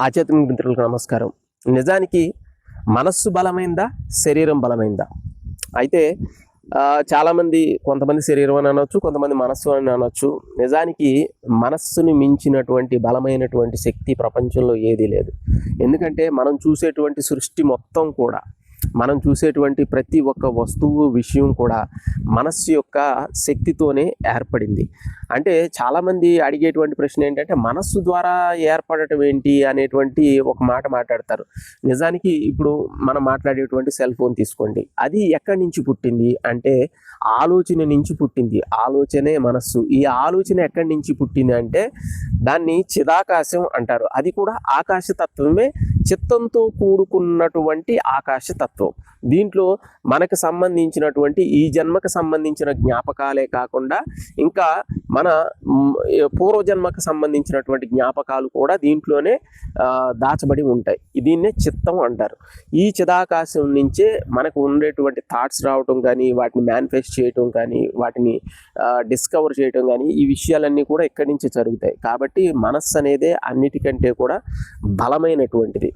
ఆధ్యాత్మిక మిత్రులకు నమస్కారం. నిజానికి మనస్సు బలమైందా, శరీరం బలమైందా? అయితే చాలామంది కొంతమంది శరీరం అని అనొచ్చు, కొంతమంది మనస్సు అని అనొచ్చు. నిజానికి మనస్సుని మించినటువంటి బలమైనటువంటి శక్తి ప్రపంచంలో ఏదీ లేదు. ఎందుకంటే మనం చూసేటువంటి సృష్టి మొత్తం కూడా, మనం చూసేటువంటి ప్రతి ఒక్క వస్తువు విషయం కూడా మనస్సు యొక్క శక్తితోనే ఏర్పడింది. అంటే చాలామంది అడిగేటువంటి ప్రశ్న ఏంటంటే, మనస్సు ద్వారా ఏర్పడటం ఏంటి అనేటువంటి ఒక మాట మాట్లాడతారు. నిజానికి ఇప్పుడు మనం మాట్లాడేటువంటి సెల్ ఫోన్ తీసుకోండి, అది ఎక్కడి నుంచి పుట్టింది అంటే ఆలోచన నుంచి పుట్టింది. ఆలోచనే మనస్సు. ఈ ఆలోచన ఎక్కడి నుంచి పుట్టింది అంటే దాన్ని చిదాకాశం అంటారు. అది కూడా ఆకాశతత్వమే, చిత్తంతో కూడుకున్నటువంటి ఆకాశతత్వం. దీంట్లో మనకు సంబంధించినటువంటి ఈ జన్మకు సంబంధించిన జ్ఞాపకాలే కాకుండా ఇంకా మన పూర్వజన్మకు సంబంధించినటువంటి జ్ఞాపకాలు కూడా దీంట్లోనే దాచబడి ఉంటాయి. దీన్నే చిత్తం అంటారు. ఈ చిదాకాశం నుంచే మనకు ఉండేటువంటి థాట్స్ రావటం కానీ, వాటిని మేనిఫెస్ట్ చేయటం కానీ, వాటిని డిస్కవర్ చేయటం కానీ, ఈ విషయాలన్నీ కూడా ఇక్కడి నుంచి జరుగుతాయి. కాబట్టి మనస్సు అనేదే అన్నిటికంటే కూడా బలమైనటువంటిది.